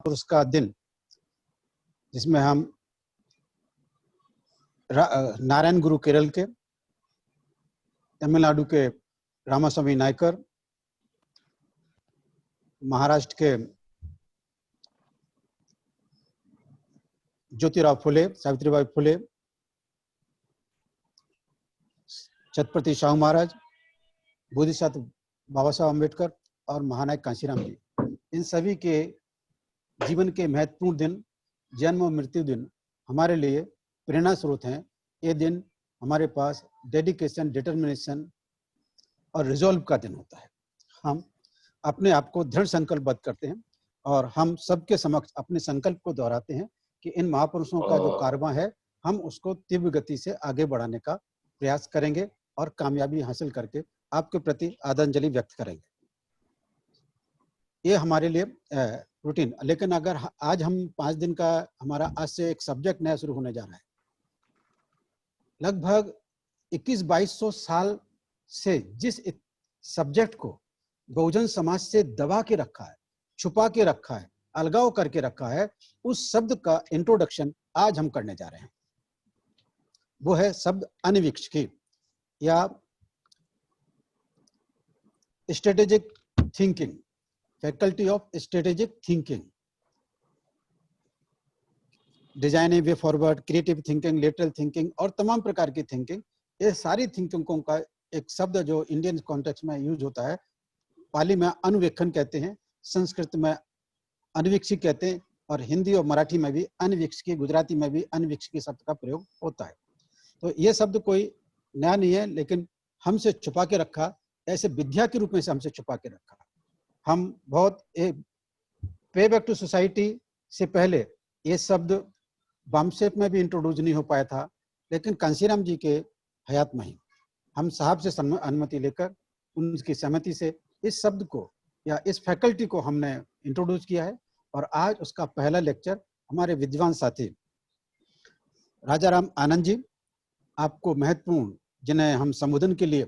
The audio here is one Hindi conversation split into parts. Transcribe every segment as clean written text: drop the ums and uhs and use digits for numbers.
उसका दिन जिसमें हम नारायण गुरु केरल के, तमिलनाडु के रामास्वामी नायकर, महाराष्ट्र के ज्योतिराव फुले, सावित्रीबाई फुले, छत्रपति शाहू महाराज, बोधिसत्व बाबा साहब अम्बेडकर और महानायक कांशीराम जी, इन सभी के जीवन के महत्वपूर्ण दिन, जन्म और मृत्यु दिन हमारे लिए प्रेरणा स्रोत हैं। ये दिन हमारे पास डेडिकेशन, डिटर्मिनेशन और रिजॉल्व का दिन होता है। हम अपने आप को दृढ़ संकल्पबद्ध करते हैं और हम सबके समक्ष अपने संकल्प को दोहराते हैं कि इन महापुरुषों का जो कारवां है, हम उसको तीव्र गति से आगे बढ़ाने का प्रयास करेंगे और कामयाबी हासिल करके आपके प्रति आदरांजलि व्यक्त करेंगे। ये हमारे लिए रूटीन। लेकिन अगर आज हम 5 दिन का हमारा आज से एक सब्जेक्ट नया शुरू होने जा रहा है। लगभग 2100-2200 साल से जिस सब्जेक्ट को बहुजन समाज से दबा के रखा है, छुपा के रखा है, अलगाव करके रखा है, उस शब्द का इंट्रोडक्शन आज हम करने जा रहे हैं। वो है शब्द अनवीक्षिकी या strategic thinking, faculty of strategic thinking, designing way forward, creative thinking, lateral thinking और तमाम प्रकार की थिंकिंग। ये सारी थिंकिंगों का एक शब्द जो इंडियन कॉन्टेक्स्ट में यूज होता है, पाली में अनुवेक्षण कहते हैं, संस्कृत में अनवीक्षिक कहते हैं और हिंदी और मराठी में भी अनवीक्षिकी, गुजराती में भी अनवीक्षिकी शब्द का प्रयोग होता है। तो ये शब्द कोई नया नहीं है, लेकिन हमसे छुपा के रखा, ऐसे विद्या के रूप में से हमसे छुपा के रखा। हम बहुत पे बैक टू सोसाइटी से पहले ये शब्द बामसेप में भी इंट्रोड्यूस नहीं हो पाया था, लेकिन कांशीराम जी के हयात में ही हम साहब से अनुमति लेकर उनकी सहमति से इस शब्द को या इस फैकल्टी को हमने इंट्रोड्यूस किया है। और आज उसका पहला लेक्चर हमारे विद्वान साथी राजाराम आनंद जी, आपको महत्वपूर्ण, जिन्हें हम संबोधन के लिए,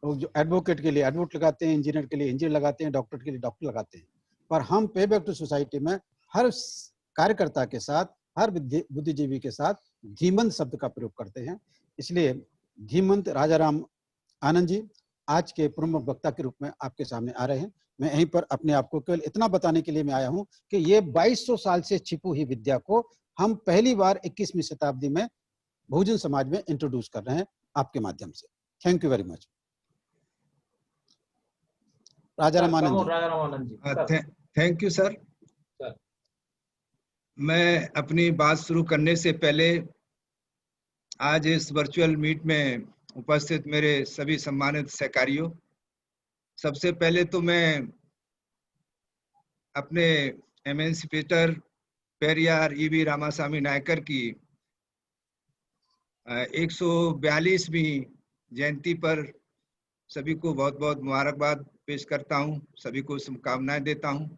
जो एडवोकेट के लिए एडवोकेट लगाते हैं, इंजीनियर के लिए इंजीनियर लगाते हैं, डॉक्टर के लिए डॉक्टर लगाते हैं, पर हम पे बैक टू सोसाइटी में हर कार्यकर्ता के साथ, हर बुद्धिजीवी के साथ धीमंत शब्द का प्रयोग करते हैं। इसलिए धीमंत राजाराम आनंद जी आज के प्रमुख वक्ता के रूप में आपके सामने आ रहे हैं। मैं यहीं पर अपने आप को केवल इतना बताने के लिए मैं आया हूं कि ये 2200 साल से छिपी हुई विद्या को हम पहली बार 21वीं शताब्दी में बहुजन समाज में इंट्रोड्यूस कर रहे हैं आपके माध्यम से। Thank you very much. Rajaram Anand ji. Thank you sir. मैं अपनी बात शुरू करने से पहले आज इस वर्चुअल मीट में उपस्थित मेरे सभी सम्मानित सहकारियों, सबसे पहले तो मैं अपने एमेंसिपेटर पेरियार ईवी रामास्वामी नायकर की 142वीं जयंती पर सभी को बहुत बहुत मुबारकबाद पेश करता हूं, सभी को शुभकामनाएं देता हूं।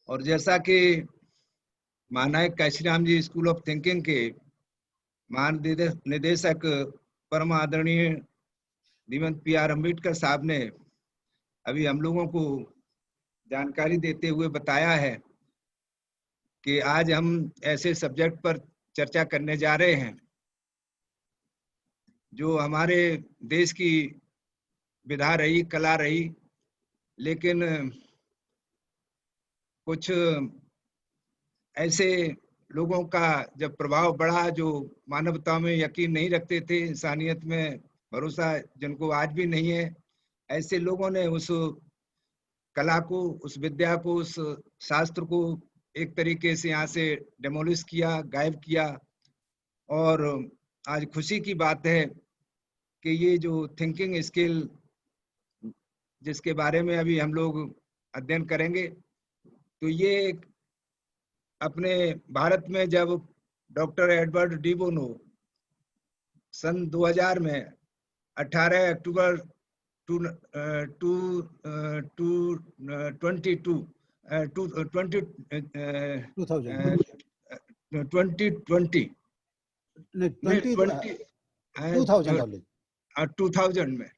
और जैसा कि महानायक कांशीराम जी स्कूल ऑफ थिंकिंग के महानिदेशक परम आदरणीय धीमंत पी.आर. अम्बेडकर साहब ने अभी हम लोगों को जानकारी देते हुए बताया है कि आज हम ऐसे सब्जेक्ट पर चर्चा करने जा रहे हैं जो हमारे देश की विधा रही, कला रही, लेकिन कुछ ऐसे लोगों का जब प्रभाव बढ़ा जो मानवता में यकीन नहीं रखते थे, इंसानियत में भरोसा जिनको आज भी नहीं है, ऐसे लोगों ने उस कला को, उस विद्या को, उस शास्त्र को एक तरीके से यहाँ से डेमोलिश किया, गायब किया। और आज खुशी की बात है कि ये जो थिंकिंग स्किल जिसके बारे में अभी हम लोग अध्ययन करेंगे, तो ये अपने भारत में जब डॉक्टर एडवर्ड डी बोनो सन 2000 में 18 अक्टूबर 2000 में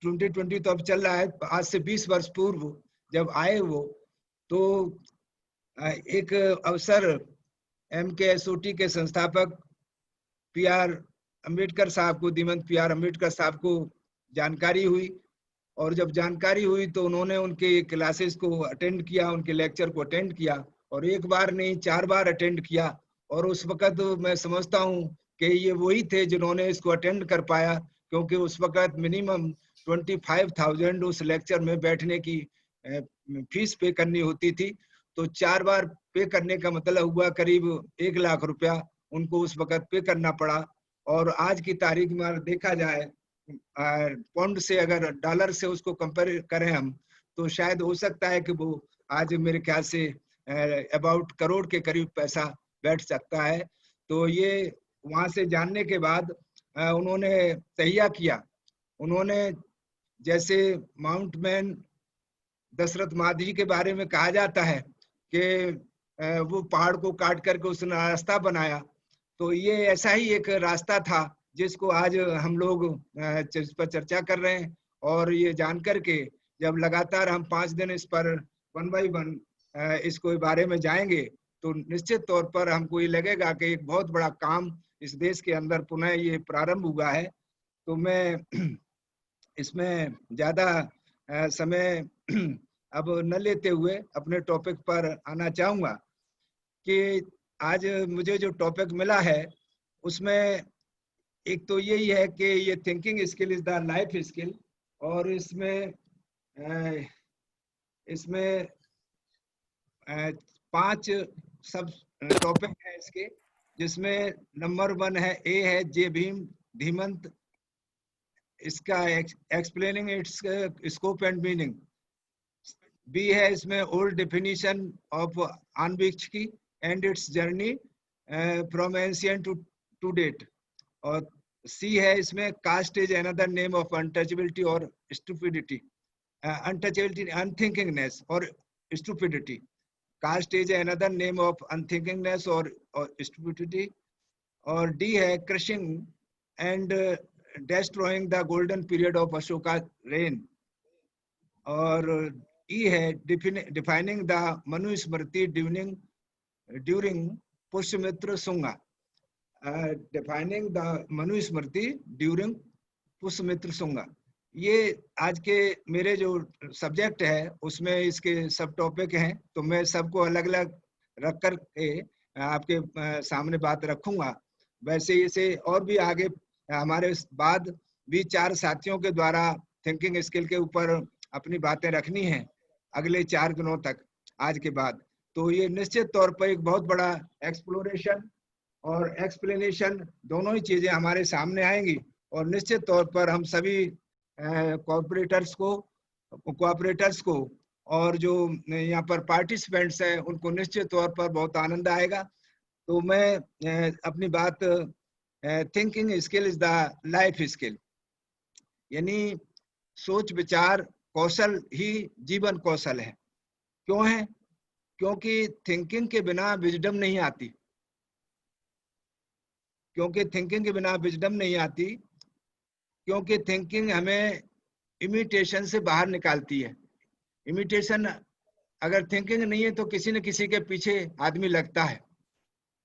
2020 तो अब चल रहा है, आज से 20 वर्ष पूर्व जब आए वो, तो एक अवसर MKSOT के संस्थापक PR अम्बेडकर साहब को, दिवंगत PR अम्बेडकर साहब को जानकारी हुई, और जब जानकारी हुई तो उन्होंने उनके क्लासेस को अटेंड किया, उनके लेक्चर को अटेंड किया, और एक बार नहीं 4 बार अटेंड किया। और उस वक्त मैं समझता हूँ कि ये वही थे जिन्होंने इसको अटेंड कर पाया, क्योंकि उस वक्त मिनिमम 25,000 उस लेक्चर में बैठने की फीस पे करनी होती थी। तो 4 बार पे करने का मतलब हुआ करीब 1 लाख रुपया उनको उस वक्त पे करना पड़ा। और आज की तारीख में देखा जाए, पाउंड से अगर डॉलर से उसको कंपेयर करें हम, तो शायद हो सकता है कि वो आज मेरे ख्याल से अबाउट करोड़ के करीब पैसा बैठ सकता है। तो ये वहां से जानने के बाद उन्होंने तहिया किया। उन्होंने, जैसे माउंट मैन दशरथ मांझी के बारे में कहा जाता है कि वो पहाड़ को काट करके उसने रास्ता बनाया, तो ये ऐसा ही एक रास्ता था जिसको आज हम लोग इस पर चर्चा कर रहे हैं। और ये जान करके जब लगातार हम 5 दिन इस पर 1 बाय 1 इसको बारे में जाएंगे, तो निश्चित तौर पर हमको ये लगेगा कि एक बहुत बड़ा काम इस देश के अंदर पुनः ये प्रारंभ हुआ है। तो मैं इसमें ज्यादा समय अब न लेते हुए अपने टॉपिक पर आना चाहूंगा कि आज मुझे जो टॉपिक मिला है उसमें एक तो यही है कि ये thinking skill is the life skill, और इसमें 5 सब टॉपिक है इसके, जिसमें नंबर 1 है, ए है जे भीम धीमंत, इसका explaining its scope and meaning. B है इसमें old definition of Anvikshiki and its journey from ancient to date. और सी है इसमें caste is another name of untouchability और स्टूपिडिटी, अनटचेबिलिटी अनथिंकिंगनेस और stupidity. Caste is another name of unthinkingness और स्टूपिडिटी। और डी है crushing and destroying the golden period of Ashoka reign। और E है defining the Manu Smriti during Pushyamitra Sunga, defining the Manu Smriti during Pushyamitra Sunga। ये आज के मेरे जो सब्जेक्ट है उसमें इसके सब टॉपिक हैं, तो मैं सबको अलग अलग रख कर के आपके सामने बात रखूंगा। वैसे इसे और भी आगे हमारे बाद भी 4 साथियों के द्वारा थिंकिंग स्किल के ऊपर अपनी बातें रखनी है अगले 4 दिनों तक आज के बाद। तो ये निश्चित तौर पर एक बहुत बड़ा एक्सप्लोरेशन और एक्सप्लेनेशन दोनों ही चीजें हमारे सामने आएंगी, और निश्चित तौर पर हम सभी कोऑपरेटर्स को और जो यहाँ पर पार्टिसिपेंट्स हैं उनको निश्चित तौर पर बहुत आनंद आएगा। तो मैं अपनी बात thinking skill is the life skill, यानी सोच विचार कौशल ही जीवन कौशल है। क्यों है? क्योंकि थिंकिंग के बिना विजडम नहीं आती, क्योंकि थिंकिंग के बिना विजडम नहीं आती, क्योंकि थिंकिंग हमें इमिटेशन से बाहर निकालती है। इमिटेशन, अगर थिंकिंग नहीं है तो किसी न किसी के पीछे आदमी लगता है।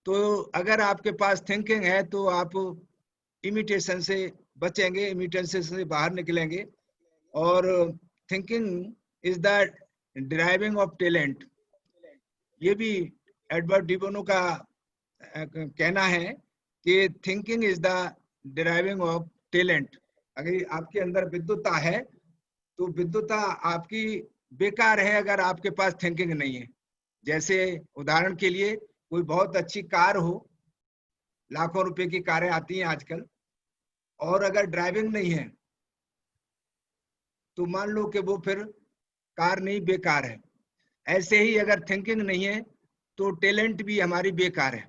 तो अगर आपके पास थिंकिंग है तो आप इमिटेशन से बचेंगे, इमिटेशन से बाहर निकलेंगे। और thinking is the driving of talent, ये भी एडवर्ड डी बोनो का कहना है कि thinking is the driving of talent. अगर आपके अंदर विद्वता है तो विद्वता आपकी बेकार है अगर आपके पास थिंकिंग नहीं है। जैसे उदाहरण के लिए कोई बहुत अच्छी कार हो, लाखों रुपए की कारें आती हैं आजकल, और अगर ड्राइविंग नहीं है तो मान लो कि वो फिर कार नहीं, बेकार है। ऐसे ही अगर थिंकिंग नहीं है तो टैलेंट भी हमारी बेकार है।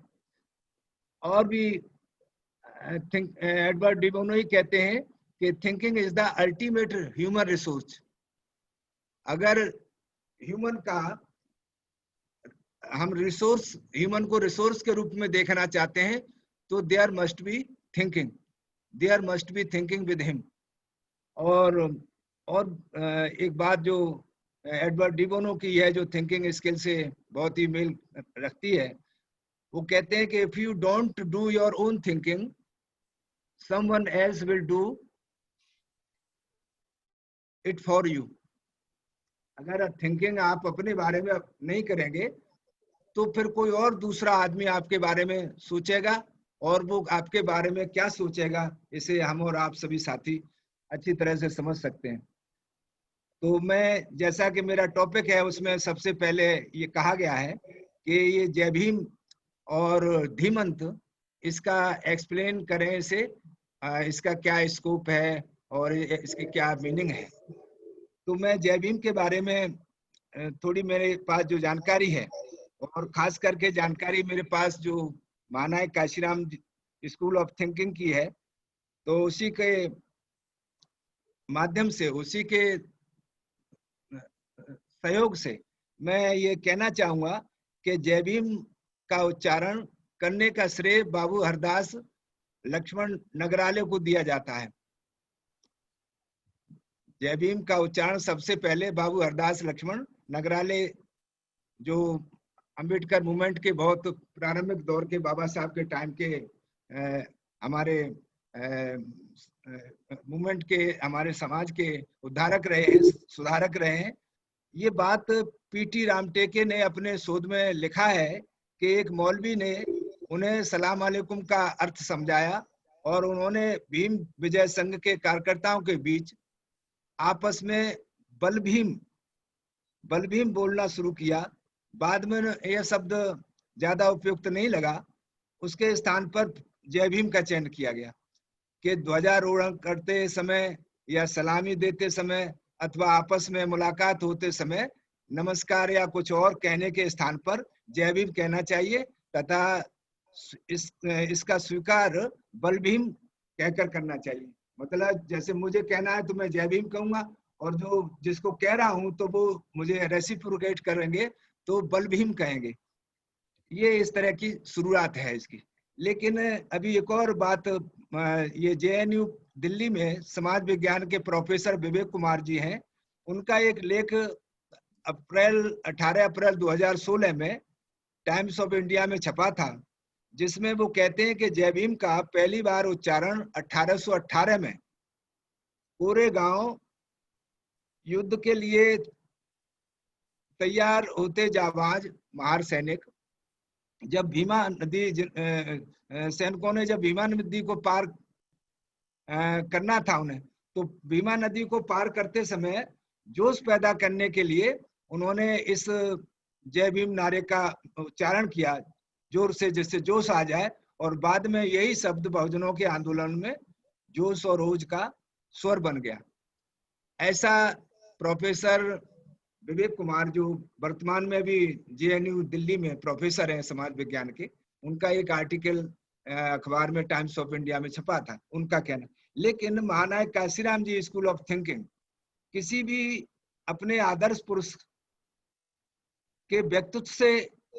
और भी एडवर्ड डी बोनो ही कहते हैं कि thinking is the ultimate human resource. अगर ह्यूमन का हम रिसोर्स, ह्यूमन को रिसोर्स के रूप में देखना चाहते हैं तो there must be thinking, there must be thinking with him. और एक बात जो एडवर्ड डी बोनो की है, जो थिंकिंग स्किल से बहुत ही मेल रखती है। वो कहते हैं कि if you don't do your own thinking, someone else will do it for you. अगर थिंकिंग आप अपने बारे में नहीं करेंगे तो फिर कोई और दूसरा आदमी आपके बारे में सोचेगा, और वो आपके बारे में क्या सोचेगा इसे हम और आप सभी साथी अच्छी तरह से समझ सकते हैं। तो मैं, जैसा कि मेरा टॉपिक है उसमें सबसे पहले ये कहा गया है कि ये जय भीम और धीमंत, इसका एक्सप्लेन करें इसे, इसका क्या स्कोप है और इसकी क्या मीनिंग है। तो मैं जय भीम के बारे में थोड़ी मेरे पास जो जानकारी है, और खास करके जानकारी मेरे पास जो महानायक काशीराम स्कूल ऑफ थिंकिंग की है, तो उसी के माध्यम से, उसी के सहयोग से मैं ये कहना चाहूंगा कि जय भीम का उच्चारण करने का श्रेय बाबू हरदास लक्ष्मण नगराले को दिया जाता है। जय भीम का उच्चारण सबसे पहले बाबू हरदास लक्ष्मण नगराले, जो अंबेडकर मूवमेंट के बहुत प्रारंभिक दौर के, बाबा साहब के टाइम के हमारे मूवमेंट के, हमारे समाज के उद्धारक रहे हैं, सुधारक रहे हैं। ये बात पीटी रामटेके ने अपने शोध में लिखा है कि एक मौलवी ने उन्हें सलाम अलैकुम का अर्थ समझाया, और उन्होंने भीम विजय संघ के कार्यकर्ताओं के बीच आपस में बलभीम बोलना शुरू किया। बाद में यह शब्द ज्यादा उपयुक्त नहीं लगा, उसके स्थान पर जय भीम का चयन किया गया कि ध्वजारोहण करते समय या सलामी देते समय अथवा आपस में मुलाकात होते समय नमस्कार या कुछ और कहने के स्थान पर जय भीम कहना चाहिए, तथा इसका स्वीकार बलभीम कहकर करना चाहिए। मतलब जैसे मुझे कहना है तो मैं जय भीम कहूंगा, और जो जिसको कह रहा हूं तो वो मुझे रेसिप्रोकेट करेंगे तो बलभीम कहेंगे। ये इस तरह की शुरुआत है इसकी। लेकिन अभी एक और बात, ये जेएनयू दिल्ली में समाज विज्ञान के प्रोफेसर विवेक कुमार जी हैं, उनका एक लेख 18 अप्रैल 2016 में टाइम्स ऑफ इंडिया में छपा था, जिसमें वो कहते हैं कि जय भीम का पहली बार उच्चारण 1818 में कोरेगांव युद्ध के लिए तैयार होते जाबाज महार सैनिक, जब भीमा नदी सैनिकों ने जब भीमा नदी को पार करना था उन्हें, तो भीमा नदी को पार करते समय जोश पैदा करने के लिए उन्होंने इस जय भीम नारे का उच्चारण किया जोर से, जिससे जोश आ जाए, और बाद में यही शब्द बहुजनों के आंदोलन में जोश और ओज का स्वर बन गया। ऐसा प्रोफेसर विवेक कुमार, जो वर्तमान में भी जेएनयू दिल्ली में प्रोफेसर हैं समाज विज्ञान के, उनका एक आर्टिकल अखबार में टाइम्स ऑफ इंडिया में छपा था, उनका कहना। लेकिन महानायक Kashiram ji school of thinking किसी भी अपने आदर्श पुरुष के व्यक्तित्व से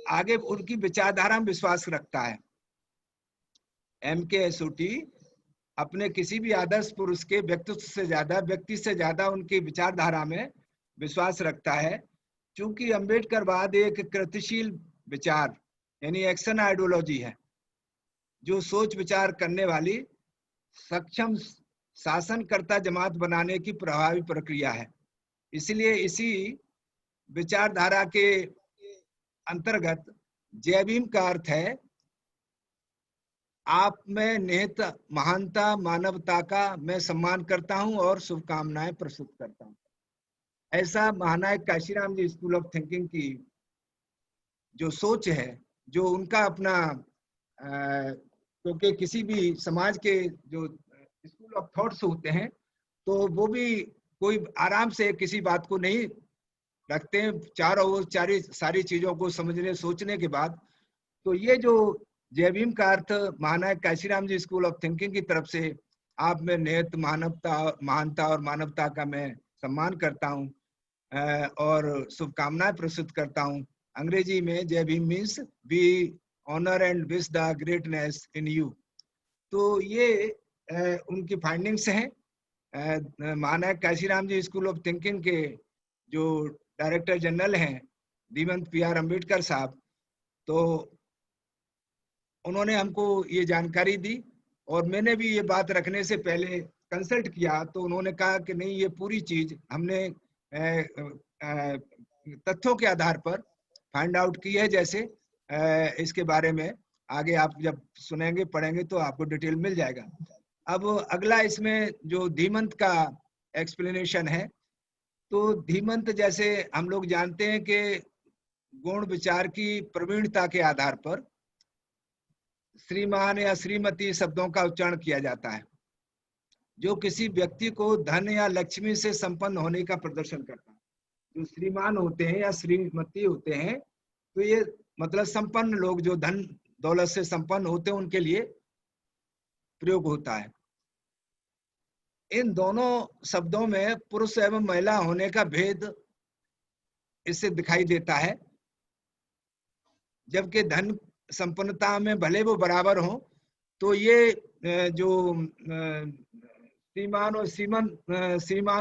आगे उनकी विचारधारा में विश्वास रखता है। MKSOT अपने किसी भी आदर्श पुरुष के व्यक्तित्व से ज्यादा, व्यक्ति से ज्यादा उनकी विचारधारा में विश्वास रखता है। क्योंकि अम्बेडकरवाद एक कृतिशील विचार यानी एक्शन आइडियोलॉजी है, जो सोच विचार करने वाली सक्षम शासनकर्ता जमात बनाने की प्रभावी प्रक्रिया है। इसलिए इसी विचारधारा के अंतर्गत जय भीम का अर्थ है आप में निहित महानता, मानवता का मैं सम्मान करता हूं और शुभकामनाएं प्रस्तुत करता हूं। ऐसा महानायक Kashiram ji school of thinking की जो सोच है, जो उनका अपना, क्योंकि किसी भी समाज के जो स्कूल ऑफ थॉट्स होते हैं तो वो भी कोई आराम से किसी बात को नहीं रखते हैं, चारों ओर सारी चीजों को समझने सोचने के बाद। तो ये जो जय भीम का अर्थ महानायक Kashiram ji school of thinking की तरफ से आप में निहित महानता और मानवता का मैं सम्मान करता हूं और शुभकामनाएं प्रस्तुत करता हूं। अंग्रेजी में जय Bhim means we honour and wish the greatness in you. तो ये उनकी फाइंडिंग्स हैं। महानायक Kashiram ji school of thinking के जो डायरेक्टर जनरल हैं धीमंत PR अंबेडकर साहब, तो उन्होंने हमको ये जानकारी दी और मैंने भी ये बात रखने से पहले कंसल्ट किया, तो उन्होंने कहा कि नहीं, ये पूरी चीज हमने तथ्यों के आधार पर फाइंड आउट की है। जैसे इसके बारे में आगे आप जब सुनेंगे पढ़ेंगे तो आपको डिटेल मिल जाएगा। अब अगला इसमें जो धीमंत का एक्सप्लेनेशन है, तो धीमंत जैसे हम लोग जानते हैं कि गुण विचार की प्रवीणता के आधार पर श्रीमान या श्रीमती शब्दों का उच्चारण किया जाता है, जो किसी व्यक्ति को धन या लक्ष्मी से संपन्न होने का प्रदर्शन करता है। जो श्रीमान होते हैं या श्रीमती होते हैं, तो ये मतलब संपन्न लोग जो धन दौलत से संपन्न होते हैं उनके लिए प्रयोग होता है। इन दोनों शब्दों में पुरुष एवं महिला होने का भेद इससे दिखाई देता है, जबकि धन संपन्नता में भले वो बराबर हो, तो ये जो श्रीमान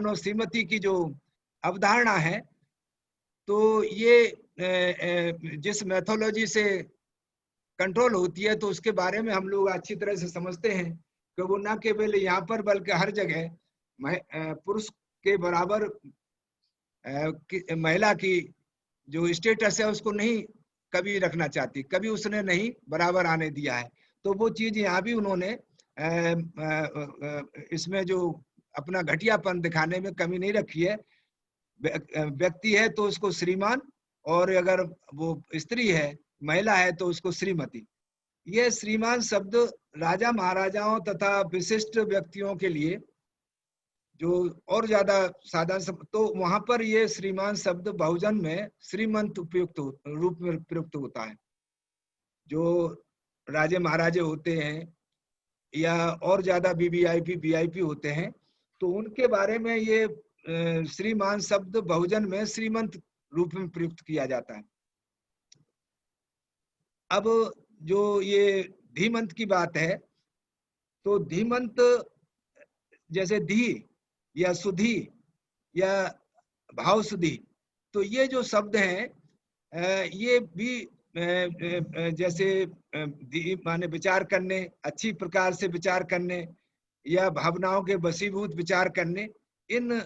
और श्रीमती की जो अवधारणा है, तो ये जिस मैथोलॉजी से कंट्रोल होती है, तो उसके बारे में हम लोग अच्छी तरह से समझते हैं कि वो न केवल यहाँ पर बल्कि हर जगह पुरुष के बराबर महिला की जो स्टेटस है उसको नहीं कभी रखना चाहती, कभी उसने नहीं बराबर आने दिया है। तो वो चीज यहाँ भी उन्होंने इसमें जो अपना घटियापन दिखाने में कमी नहीं रखी है। व्यक्ति है तो उसको श्रीमान, और अगर वो स्त्री है, महिला है, तो उसको श्रीमती। ये श्रीमान शब्द राजा महाराजाओं तथा विशिष्ट व्यक्तियों के लिए जो और ज्यादा साधारण शब्द, तो वहां पर ये श्रीमान शब्द बहुजन में श्रीमंत उपयुक्त रूप में प्रयुक्त होता है। जो राजे महाराजे होते हैं या और ज्यादा वीवीआईपी होते हैं, तो उनके बारे में ये श्रीमान शब्द बहुजन में श्रीमंत रूप में प्रयुक्त किया जाता है। अब जो ये धीमंत की बात है, तो धीमंत जैसे धी या सुधी या भाव सुधी, तो ये जो शब्द हैं ये भी जैसे माने विचार करने, अच्छी प्रकार से विचार करने या भावनाओं के वशीभूत विचार करने, इन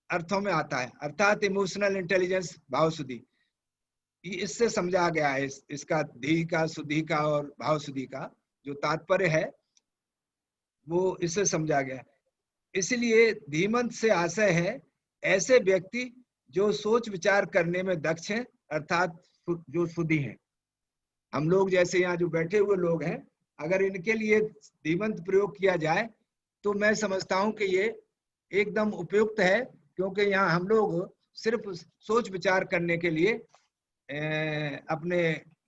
अर्थों में आता है। अर्थात इमोशनल इंटेलिजेंस भाव सुधी, इससे समझा गया है। इसका धी का, सुधी का और भाव सुधी का जो तात्पर्य है वो इससे समझा गया है। इसलिए धीमंत से आशय है ऐसे व्यक्ति जो सोच विचार करने में दक्ष हैं, अर्थात जो सुधी हैं। हम लोग जैसे यहाँ जो बैठे हुए लोग हैं, अगर इनके लिए धीमंत प्रयोग किया जाए तो मैं समझता हूँ कि ये एकदम उपयुक्त है, क्योंकि यहाँ हम लोग सिर्फ सोच विचार करने के लिए अपने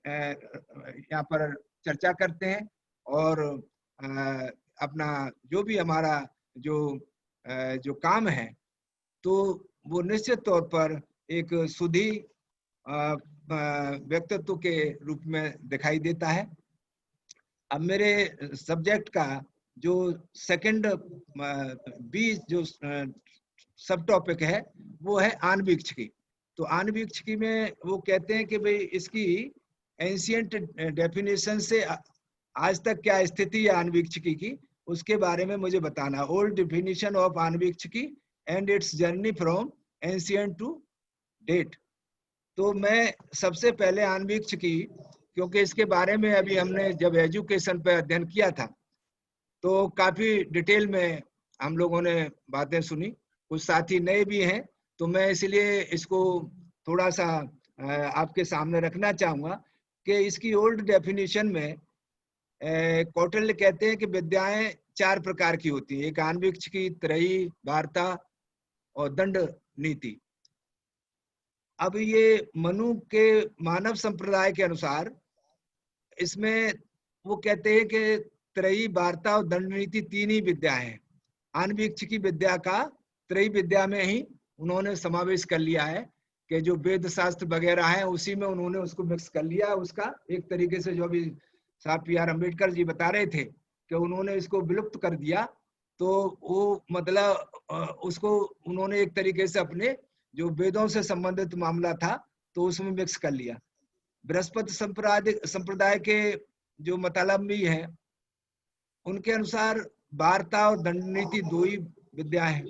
यहाँ पर चर्चा करते हैं, और अपना जो भी हमारा जो काम है, तो वो निश्चित तौर पर एक सुधी व्यक्तित्व के रूप में दिखाई देता है। अब मेरे सब्जेक्ट का जो सेकंड बी जो सब टॉपिक है वो है आणविक्षिकी। तो आणविक्षिकी में वो कहते हैं कि भाई इसकी एंशिएंट डेफिनेशन से आज तक क्या स्थिति है आणविक्षिकी की, उसके बारे में मुझे बताना। Old definition of Anvikshiki and its journey from ancient to date. तो मैं सबसे पहले आणविक्षिकी, क्योंकि इसके बारे में अभी हमने जब एजुकेशन पे अध्ययन किया था तो काफी डिटेल में हम लोगों ने बातें सुनी, कुछ साथी नए भी हैं, तो मैं इसलिए इसको थोड़ा सा आपके सामने रखना चाहूंगा कि इसकी ओल्ड डेफिनेशन में कौटिल्य कहते हैं कि विद्याएं 4 प्रकार की होती है। एक आणविक्षिकी, त्रयी, वार्ता और दंड नीति। अब ये मनु के मानव संप्रदाय के अनुसार इसमें वो कहते हैं कि त्रयी, वार्ता और दंड नीति 3 ही विद्या हैं। आणविक्षिकी विद्या का त्रयी विद्या में ही उन्होंने समावेश कर लिया है कि जो वेद शास्त्र वगैरह है उसी में उन्होंने उसको मिक्स कर लिया। उसका एक तरीके से जो भी साहब PR अंबेडकर जी बता रहे थे कि उन्होंने इसको विलुप्त कर दिया, तो वो मतलब उसको उन्होंने एक तरीके से अपने जो वेदों से संबंधित मामला था तो उसमें मिक्स कर लिया। बृहस्पति संप्रदाय के जो मतलम्बी हैं उनके अनुसार वार्ता और दंड नीति दो ही विद्या है।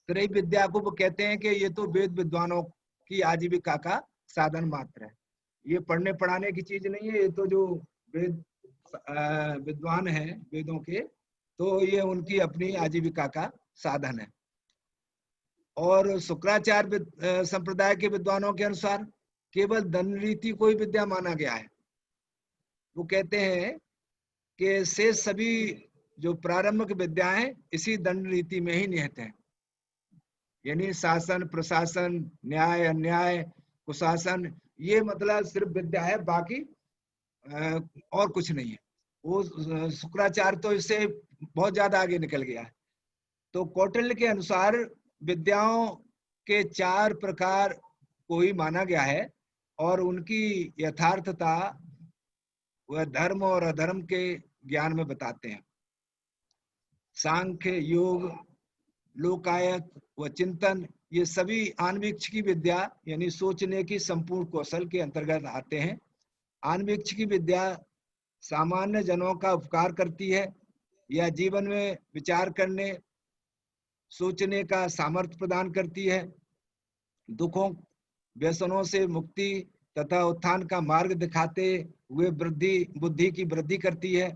त्रयी विद्या को वो कहते हैं कि ये तो वेद विद्वानों की आजीविका का साधन मात्र है, ये पढ़ने पढ़ाने की चीज नहीं है, ये तो जो वेद विद्वान हैं वेदों के, तो ये उनकी अपनी आजीविका का साधन है। और शुक्राचार्य संप्रदाय के विद्वानों के अनुसार केवल दंड रीति को ही विद्या माना गया है। वो कहते हैं कि शेष सभी जो प्रारंभिक विद्याएं इसी दंड रीति में ही निहित हैं, यानी शासन, प्रशासन, न्याय, अन्याय, कुशासन, ये मतलब सिर्फ विद्या है, बाकी और कुछ नहीं है। वो शुक्राचार्य तो इससे बहुत ज्यादा आगे निकल गया है। तो कौटिल्य के अनुसार विद्याओं के 4 प्रकार को ही माना गया है और उनकी यथार्थता वह धर्म और अधर्म के ज्ञान में बताते हैं। सांख्य, योग, लोकायत व चिंतन, ये सभी आन्वीक्ष की विद्या यानी सोचने की संपूर्ण कौशल के अंतर्गत आते हैं। आन्वीक्ष की विद्या सामान्य जनों का उपकार करती है या जीवन में विचार करने, सोचने का सामर्थ्य प्रदान करती है, दुखों, व्यसनों से मुक्ति तथा उत्थान का मार्ग दिखाते हुए बुद्धि की वृद्धि करती है,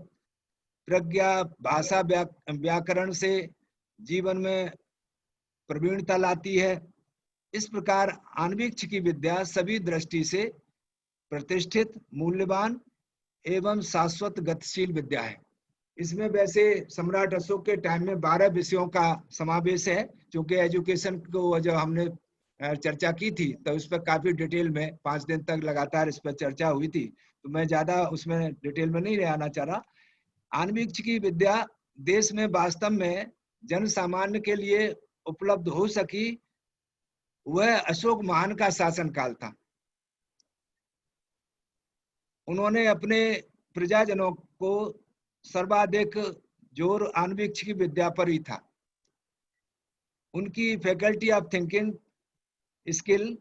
प्रज्ञा, भाषा, व्याकरण से जीवन में प्रवीणता लाती है। इस प्रकार आन्वीक्ष की विद्या सभी दृष्टि से प्रतिष्ठित, मूल्यवान एवं शाश्वत गतिशील विद्या है। इसमें वैसे सम्राट अशोक के टाइम में 12 विषयों का समावेश है, क्योंकि एजुकेशन को जब हमने चर्चा की थी तो इस पर काफी डिटेल में 5 दिन तक लगातार इस पर चर्चा हुई थी, तो मैं ज्यादा उसमें डिटेल में नहीं आना चाह रहा। आन्वीक्ष की विद्या देश में वास्तव में जन सामान्य के लिए उपलब्ध हो सकी वह अशोक महान का शासनकाल था। उन्होंने अपने प्रजाजनों को सर्वाधिक जोर आन्वीक्ष की विद्या पर ही था। उनकी फैकल्टी ऑफ थिंकिंग स्किल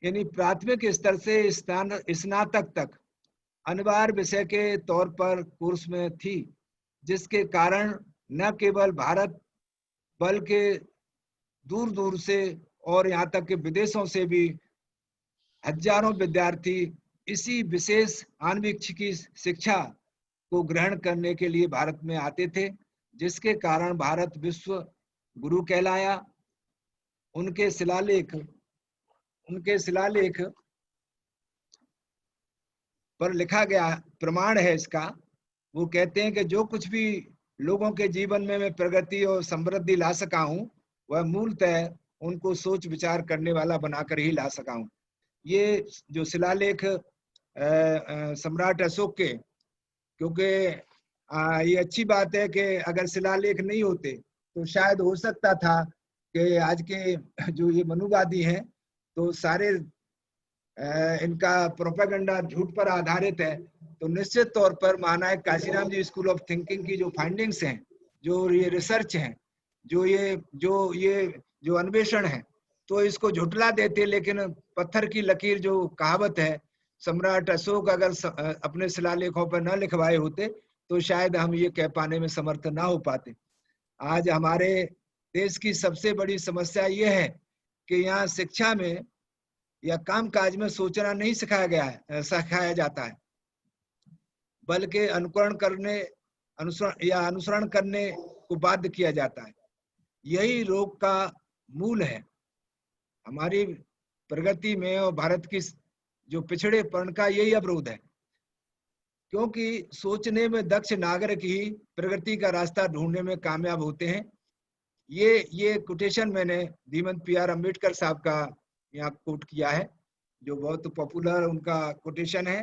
यानी प्राथमिक स्तर से स्नातक तक अनिवार्य विषय के तौर पर कोर्स में थी, जिसके कारण न केवल भारत बल्कि दूर दूर से और यहाँ तक कि विदेशों से भी हजारों विद्यार्थी इसी विशेष आन्वीक्ष की शिक्षा को ग्रहण करने के लिए भारत में आते थे, जिसके कारण भारत विश्व गुरु कहलाया। उनके शिलालेख पर लिखा गया प्रमाण है इसका। वो कहते हैं कि जो कुछ भी लोगों के जीवन में मैं प्रगति और समृद्धि ला सका हूं वह मूलतः उनको सोच विचार करने वाला बनाकर ही ला सका हूं। ये जो शिलालेख सम्राट अशोक के, क्योंकि ये अच्छी बात है कि अगर शिलालेख नहीं होते तो शायद हो सकता था कि आज के जो ये मनुवादी हैं तो सारे इनका प्रोपेगेंडा झूठ पर आधारित है, तो निश्चित तौर पर महानायक Kashiram ji school of thinking की जो फाइंडिंग्स हैं, जो ये रिसर्च है, जो अन्वेषण है, तो इसको झुटला देते। लेकिन पत्थर की लकीर जो कहावत है, सम्राट अशोक अगर अपने शिलालेखों पर न लिखवाए होते तो शायद हम ये कह पाने में समर्थ ना हो पाते। आज हमारे देश की सबसे बड़ी समस्या ये है कि यहाँ शिक्षा में या काम काज में सोचना नहीं सिखाया जाता है, बल्कि अनुसरण करने को बाध्य किया जाता है। यही रोग का मूल है हमारी प्रगति में, और भारत की जो पिछड़ेपन का यही अवरोध है, क्योंकि सोचने में दक्ष नागरिक ही प्रगति का रास्ता ढूंढने में कामयाब होते हैं। ये कोटेशन मैंने धीमंत PR अम्बेडकर साहब का यहाँ कोट किया है, जो बहुत पॉपुलर उनका कोटेशन है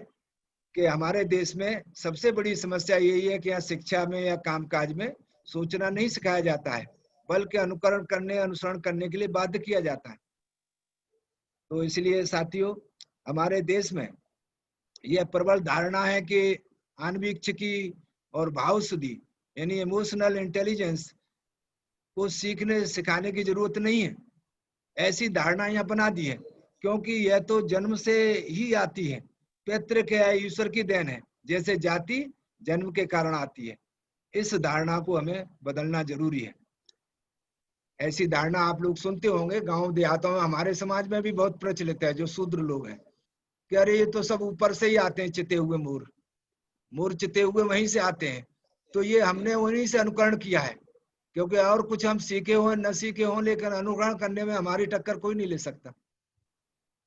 कि हमारे देश में सबसे बड़ी समस्या यही है कि यहाँ शिक्षा में या कामकाज में सोचना नहीं सिखाया जाता है, बल्कि अनुसरण करने के लिए बाध्य किया जाता है। तो इसलिए साथियों, हमारे देश में यह प्रबल धारणा है कि आन्वीक्ष की और भाव शुद्धि यानी इमोशनल इंटेलिजेंस को सीखने सिखाने की जरूरत नहीं है। ऐसी धारणा यहाँ बना दी है, क्योंकि यह तो जन्म से ही आती है, पैतृक है, ईश्वर की देन है, जैसे जाति जन्म के कारण आती है। इस धारणा को हमें बदलना जरूरी है। ऐसी धारणा आप लोग सुनते होंगे गांव देहातों में, हमारे समाज में भी बहुत प्रचलित है, जो शूद्र लोग हैं कि अरे ये तो सब ऊपर से ही आते हैं, चिते हुए मोर चिते हुए वहीं से आते हैं। तो ये हमने वहीं से अनुकरण किया है, क्योंकि और कुछ हम सीखे हो न सीखे हो, लेकिन अनुकरण करने में हमारी टक्कर कोई नहीं ले सकता।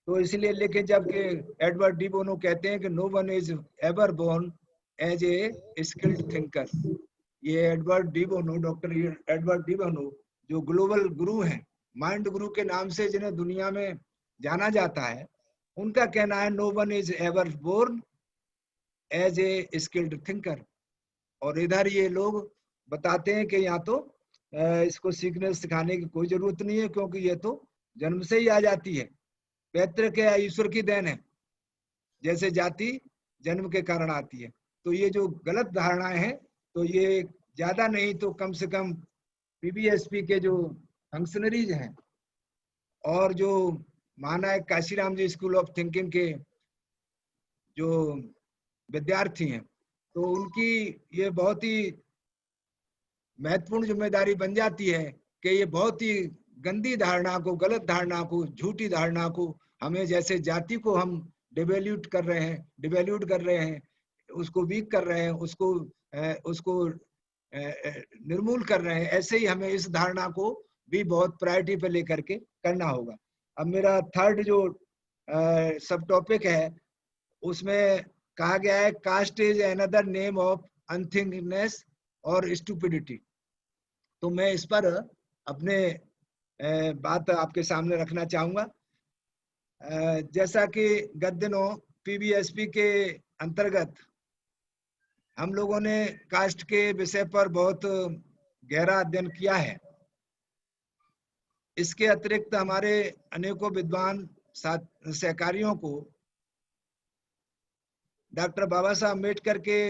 तो इसलिए, लेकिन जबकि एडवर्ड डी बोनो कहते हैं कि no one is ever born as a skilled thinker. ये Edward de Bono, doctor Edward de Bono, जो ग्लोबल गुरु हैं, माइंड गुरु के नाम से जिन्हें दुनिया में जाना जाता है, उनका कहना है no one is ever born as a skilled thinker. और इधर ये लोग बताते हैं कि यहाँ तो इसको सीखने सिखाने की कोई जरूरत नहीं है, क्योंकि ये तो जन्म से ही आ जाती है, पैतृक है, ईश्वर की देन है, जैसे जाति जन्म के कारण आती है। तो ये जो गलत धारणाएं हैं, तो ये ज्यादा नहीं तो कम से कम पीबीएसपी के जो फंक्शनरीज हैं और जो माना है Kashiram ji school of thinking के जो विद्यार्थी हैं, तो उनकी ये बहुत ही महत्वपूर्ण जिम्मेदारी बन जाती है कि ये बहुत ही गंदी धारणा को, गलत धारणा को, झूठी धारणा को, हमें जैसे जाति को हम डिवेल्यूट कर रहे हैं, उसको वीक कर रहे हैं, उसको निर्मूल कर रहे हैं, ऐसे ही हमें इस धारणा को भी बहुत प्रायोरिटी पे लेकर के करना होगा। अब मेरा थर्ड जो सब टॉपिक है, उसमें कहा गया है caste is another name of unthinkness और स्टूपिडिटी। तो मैं इस पर अपने बात आपके सामने रखना चाहूंगा। जैसा कि गत दिनों पीबीएसपी के अंतर्गत हम लोगों ने कास्ट के विषय पर बहुत गहरा अध्ययन किया है। इसके अतिरिक्त हमारे अनेकों विद्वान सहकारियों को डॉक्टर बाबा साहब अम्बेडकर के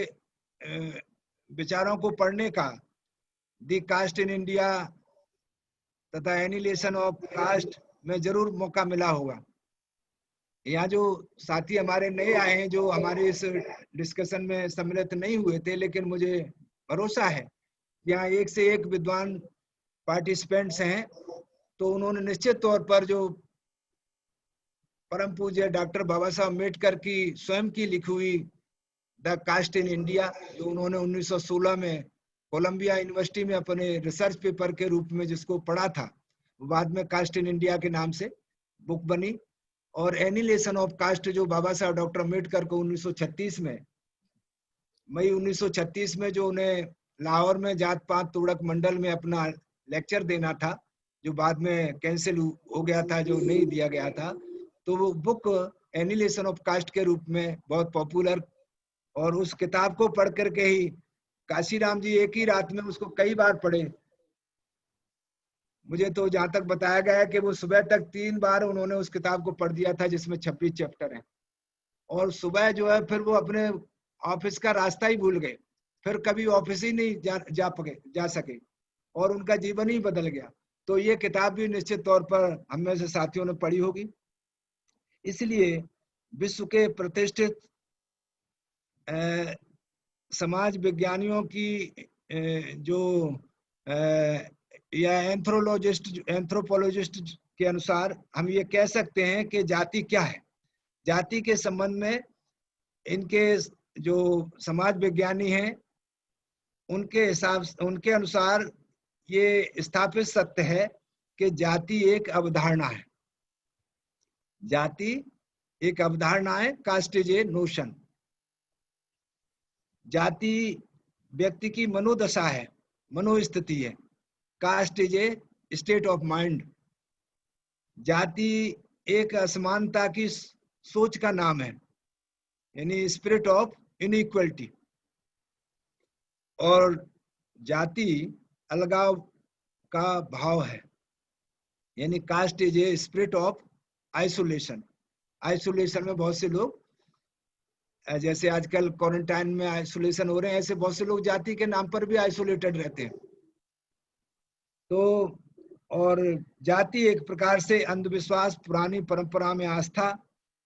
विचारों को पढ़ने का दी कास्ट इन इंडिया तथा एनिलेशन ऑफ कास्ट में जरूर मौका मिला होगा। यहाँ जो साथी हमारे नए आए हैं, जो हमारे इस डिस्कशन में सम्मिलित नहीं हुए थे, लेकिन मुझे भरोसा है यहाँ एक से एक विद्वान पार्टिसिपेंट्स हैं, तो उन्होंने निश्चित तौर पर जो परम पूज्य डॉक्टर बाबा साहब अम्बेडकर की स्वयं की लिखी हुई द कास्ट इन इंडिया, जो उन्होंने 1916 में कोलंबिया यूनिवर्सिटी में अपने रिसर्च पेपर के रूप में जिसको पढ़ा था, बाद में कास्ट इन इंडिया के नाम से बुक बनी। और एनिलेशन ऑफ कास्ट जो बाबा साहब डॉक्टर अम्बेडकर को 1936 में, मई 1936 में जो उन्हें लाहौर में जात पात तोड़क मंडल में अपना लेक्चर देना था, जो बाद में कैंसिल हो गया था, जो नहीं दिया गया था, तो वो बुक एनिलेशन ऑफ कास्ट के रूप में बहुत पॉपुलर। और उस किताब को पढ़ करके ही काशीराम जी एक ही रात में उसको कई बार पढ़े। मुझे तो जहां तक बताया गया है कि वो सुबह तक 3 बार उन्होंने उस किताब को पढ़ दिया था, जिसमें 26 चैप्टर हैं। और सुबह जो है फिर वो अपने ऑफिस का रास्ता ही भूल गए, फिर कभी ऑफिस ही नहीं जा सके और उनका जीवन ही बदल गया। तो ये किताब भी निश्चित तौर पर हम में से साथियों ने पढ़ी होगी। इसलिए विश्व के प्रतिष्ठित समाज विज्ञानियों की जो या एंथ्रोपोलॉजिस्ट के अनुसार हम ये कह सकते हैं कि जाति क्या है। जाति के संबंध में इनके जो समाज विज्ञानी हैं, उनके अनुसार ये स्थापित सत्य है कि जाति एक अवधारणा है। जाति एक अवधारणा है, कास्ट इज ए नोशन। जाति व्यक्ति की मनोदशा है, मनोस्थिति है। Caste is a state of mind. जाति एक असमानता की सोच का नाम है, यानी स्पिरिट ऑफ इनइक्वलिटी। और जाति अलगाव का भाव है, यानी caste is a spirit of isolation. Isolation में बहुत से लोग, जैसे आजकल क्वारंटाइन में आइसोलेशन हो रहे हैं, ऐसे बहुत से लोग जाति के नाम पर भी आइसोलेटेड रहते हैं। तो और जाति एक प्रकार से अंधविश्वास, पुरानी परंपरा में आस्था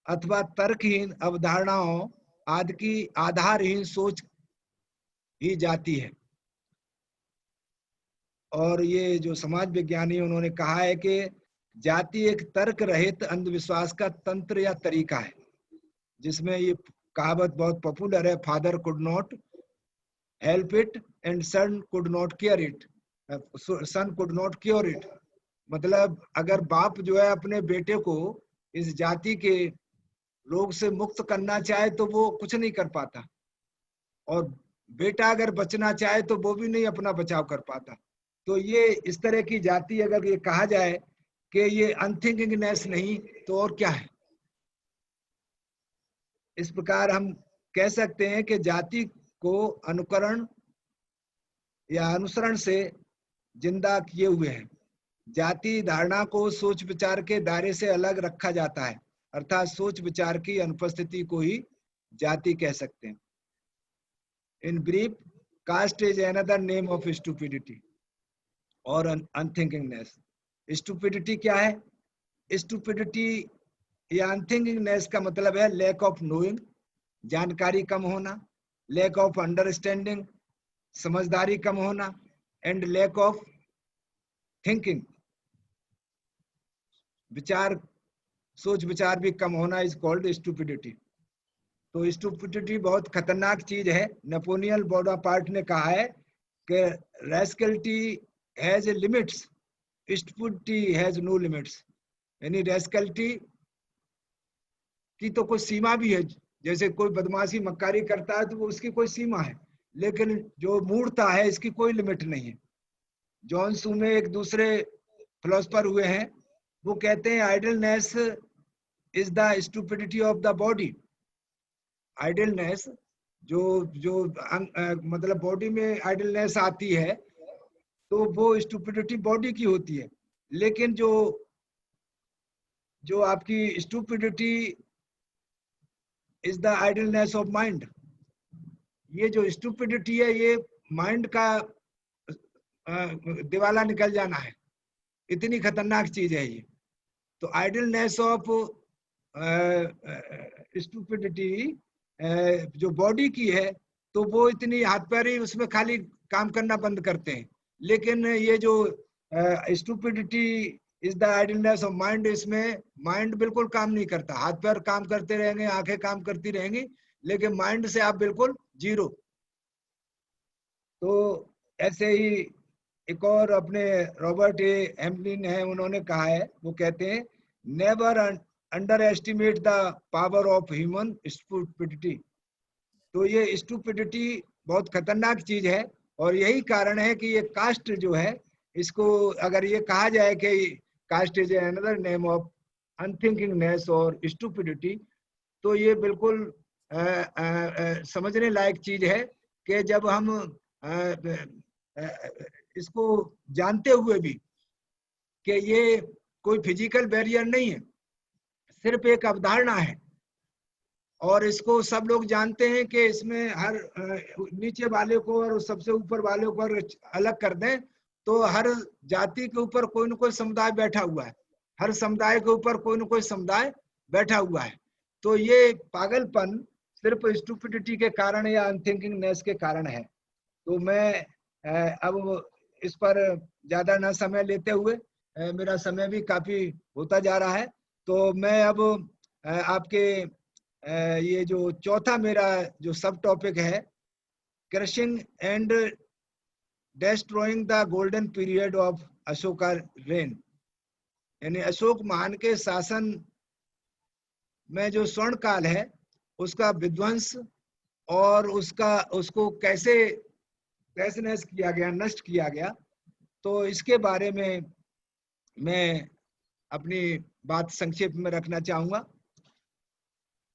अथवा तर्कहीन अवधारणाओं आदि की आधारहीन सोच ही जाति है। और ये जो समाज विज्ञानी उन्होंने कहा है कि जाति एक तर्क रहित अंधविश्वास का तंत्र या तरीका है, जिसमें ये कहावत बहुत पॉपुलर है, father could not help it and son could not care it, son could not cure it. मतलब अगर बाप जो है अपने बेटे को इस जाति के रोग से मुक्त करना चाहे तो वो कुछ नहीं कर पाता, और बेटा अगर बचना चाहे तो वो भी नहीं अपना बचाव कर पाता। तो ये इस तरह की जाति अगर ये कहा जाए कि ये अनथिंकिंगनेस नहीं तो और क्या है। इस प्रकार हम कह सकते हैं कि जाति को अनुकरण या अनुसरण से जिंदा किए हुए हैं। जाति धारणा को सोच विचार के दायरे से अलग रखा जाता है, अर्थात सोच विचार की अनुपस्थिति को ही जाति कह सकते हैं। In brief, caste is another name of stupidity और अनथिंकिंगनेस। स्टूपिडिटी क्या है? स्टूपिडिटी या अनथिंकिंगनेस का मतलब है लैक ऑफ नोइंग, जानकारी कम होना, लैक ऑफ अंडरस्टैंडिंग, समझदारी कम होना, एंड लैक ऑफ थिंकिंग, विचार, सोच विचार भी कम होना इज कॉल्ड स्टूपिडिटी। तो स्टूपिडिटी बहुत खतरनाक चीज है। नेपोलियन बोनापार्ट ने कहा है कि rascality has limits, stupidity has no limits. यानी रैस्कलिटी की तो कोई सीमा भी है, जैसे कोई बदमाशी मक्कारी करता है तो वो उसकी कोई सीमा है, लेकिन जो मूर्खता है इसकी कोई लिमिट नहीं है। जॉन सू में एक दूसरे फिलोसफर हुए हैं, वो कहते हैं idleness is the stupidity of the body. Idleness जो जो मतलब बॉडी में आइडलनेस आती है तो वो स्टूपिडिटी बॉडी की होती है, लेकिन जो जो आपकी stupidity is the idleness of mind. ये जो स्टूपिडिटी है ये माइंड का दिवाला निकल जाना है, इतनी खतरनाक चीज है ये। तो आइडलनेस ऑफ स्टूपिडिटी जो बॉडी की है तो वो इतनी हाथ पैर ही उसमें खाली काम करना बंद करते हैं, लेकिन ये जो stupidity is the idleness of mind, इसमें माइंड बिल्कुल काम नहीं करता। हाथ पैर काम करते रहेंगे, आंखें काम करती रहेंगी, लेकिन माइंड से आप बिल्कुल जीरो। तो ऐसे ही एक और अपने रॉबर्ट ए हेमलिन है, उन्होंने कहा है, वो कहते हैं never under estimate the power of human stupidity. तो ये स्टूपिडिटी बहुत खतरनाक चीज है, और यही कारण है कि ये कास्ट जो है, इसको अगर ये कहा जाए कि caste is another name of unthinkingness और स्टूपिडिटी, तो ये बिल्कुल समझने लायक चीज है कि जब हम इसको जानते हुए भी कि ये कोई फिजिकल बैरियर नहीं है, सिर्फ एक अवधारणा है, और इसको सब लोग जानते हैं कि इसमें हर नीचे वाले को और सबसे ऊपर वाले को अलग कर दें तो हर जाति के ऊपर कोई ना कोई समुदाय बैठा हुआ है, हर समुदाय के ऊपर कोई ना कोई समुदाय बैठा हुआ है। तो ये पागलपन सिर्फ स्टूपिडिटी के कारण या अनथिंकिंगनेस के कारण है। तो मैं अब इस पर ज्यादा ना समय लेते हुए, मेरा समय भी काफी होता जा रहा है, तो मैं अब आपके ये जो चौथा मेरा जो सब टॉपिक है, crushing and destroying the golden period of Ashoka rain, यानी अशोक महान के शासन में जो स्वर्ण काल है उसका विध्वंस और उसको कैसे तहस-नहस किया गया, नष्ट किया गया, तो इसके बारे में मैं अपनी बात संक्षेप में रखना चाहूंगा।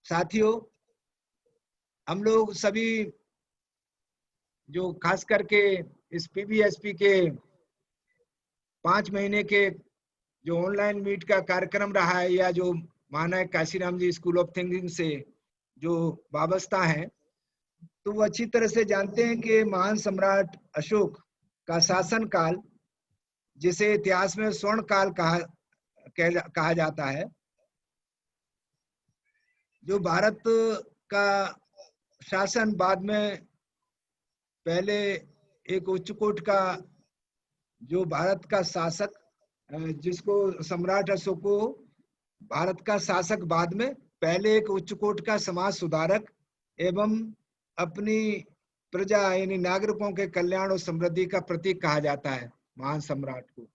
साथियों, हम लोग सभी जो खास करके इस पीबीएसपी के 5 महीने के जो ऑनलाइन मीट का कार्यक्रम रहा है, या जो महानायक Kashiram ji school of thinking से जो वाबस्ता है, तो वो अच्छी तरह से जानते हैं कि महान सम्राट अशोक का शासन काल जिसे इतिहास में स्वर्ण काल कहा जाता है, जो भारत का शासन बाद में पहले एक उच्चकोट का, जो भारत का शासक, जिसको सम्राट अशोक को भारत का शासक बाद में पहले एक उच्चकोट का समाज सुधारक एवं अपनी प्रजा यानी नागरिकों के कल्याण और समृद्धि का प्रतीक कहा जाता है। महान सम्राट को,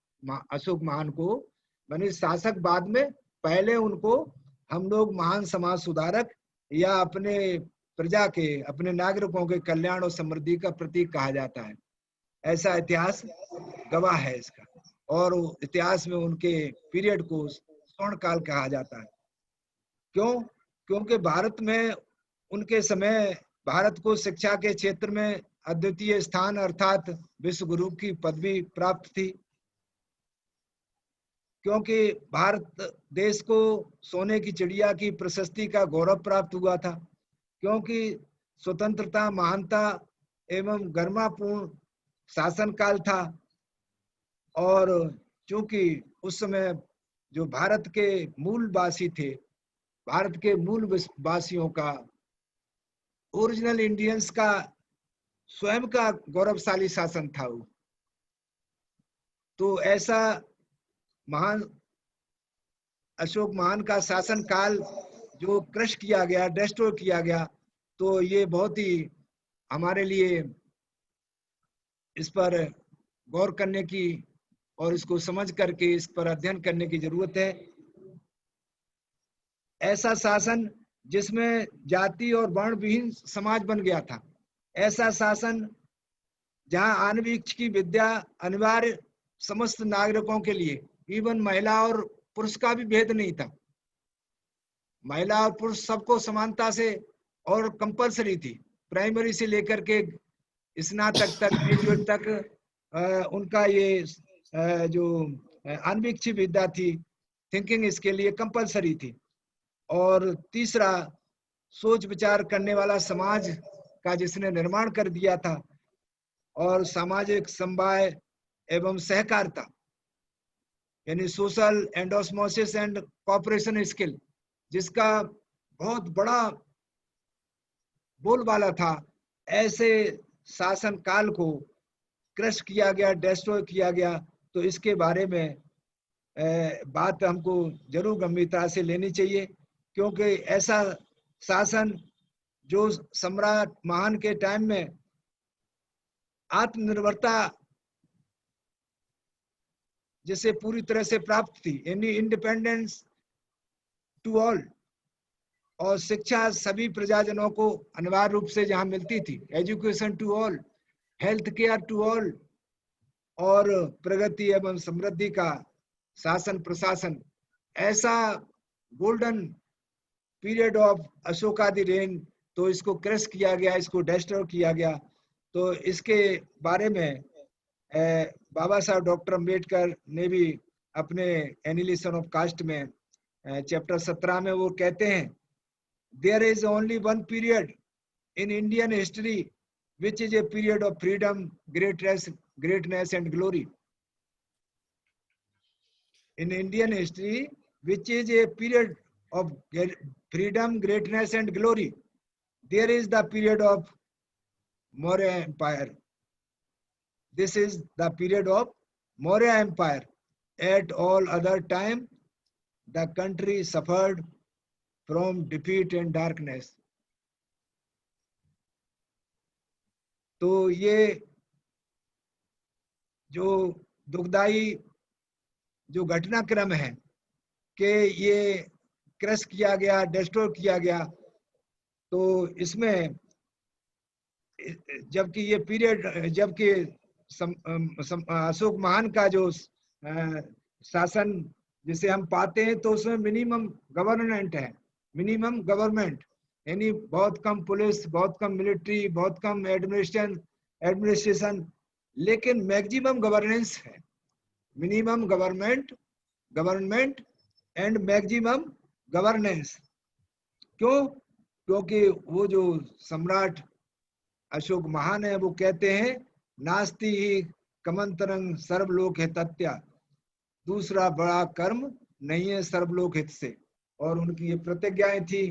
अशोक महान को माने शासक बाद में, पहले उनको हम लोग महान समाज सुधारक या अपने प्रजा के, अपने नागरिकों के कल्याण और समृद्धि का प्रतीक कहा जाता है। ऐसा इतिहास गवाह है इसका, और इतिहास में उनके पीरियड को स्वर्ण काल कहा जाता है। क्यों? क्योंकि भारत में उनके समय भारत को शिक्षा के क्षेत्र में अद्वितीय स्थान अर्थात विश्व गुरु की पदवी प्राप्त थी। क्योंकि भारत देश को सोने की चिड़िया की प्रशस्ति का गौरव प्राप्त हुआ था, क्योंकि स्वतंत्रता, महानता एवं गरिमापूर्ण शासन काल था। और चूंकि उस समय जो भारत के मूलवासी थे, भारत के मूल वासियों का, ओरिजिनल इंडियंस का स्वयं का गौरवशाली शासन था वो, तो ऐसा महान अशोक महान का शासन काल जो क्रश किया गया, डिस्ट्रॉय किया गया, तो ये बहुत ही हमारे लिए इस पर गौर करने की और इसको समझ करके इस पर अध्ययन करने की जरूरत है। ऐसा शासन जिसमें जाति और वर्ण विहीन समाज बन गया था, ऐसा शासन जहां आनवीक्ष की विद्या अनिवार्य समस्त नागरिकों के लिए, इवन महिला और पुरुष का भी भेद नहीं था, महिला और पुरुष सबको समानता से और कंपलसरी थी, प्राइमरी से लेकर के स्नातक तक, ग्रेजुएट तक उनका ये जो अनवीक्षी विद्या थी, थिंकिंग इसके लिए कंपलसरी थी। और तीसरा, सोच विचार करने वाला समाज का जिसने निर्माण कर दिया था, और सामाजिक समवाय एवं सहकारिता यानी social and osmosis and cooperation skill, जिसका बहुत बड़ा बोलबाला था, ऐसे शासन काल को क्रश किया गया, डिस्ट्रॉय किया गया। तो इसके बारे में बात हमको जरूर गंभीरता से लेनी चाहिए, क्योंकि ऐसा शासन जो सम्राट महान के टाइम में आत्मनिर्भरता जिसे पूरी तरह से प्राप्त थी, यानी इंडिपेंडेंस टू ऑल, और शिक्षा सभी प्रजाजनों को अनिवार्य रूप से जहां मिलती थी, education to all, health care to all, और प्रगति एवं समृद्धि का शासन प्रशासन, ऐसा गोल्डन पीरियड ऑफ अशोकादि रेन, तो इसको क्रश किया गया, इसको डिस्ट्रॉय किया गया। तो इसके बारे में बाबा साहब डॉक्टर अम्बेडकर ने भी अपने एनिलिशन ऑफ कास्ट में चैप्टर 17 में वो कहते हैं, there is only one period in Indian history which is a period of freedom, greatness and glory. In Indian history, which is a period of freedom, greatness and glory, there is the period of Maurya Empire. This is the period of Maurya Empire. At all other time, the country suffered from defeat and darkness. तो ये जो दुखदाई जो घटनाक्रम है कि ये क्रश किया गया, डिस्ट्रॉय किया गया, तो इसमें जबकि ये पीरियड, जबकि अशोक महान का जो शासन जिसे हम पाते हैं, तो उसमें मिनिमम गवर्नमेंट है, मिनिमम गवर्नमेंट, यानी बहुत कम पुलिस, बहुत कम मिलिट्री, बहुत कम एडमिनिस्ट्रेशन, लेकिन मैक्सिमम गवर्नेंस है, minimum government and maximum governance. क्यों? क्योंकि वो जो सम्राट अशोक महान है वो कहते हैं, नास्ति ही कमंतरं सर्वलोक हितत्या, दूसरा बड़ा कर्म नहीं है सर्वलोक हित से। और उनकी ये प्रतिज्ञाएं थी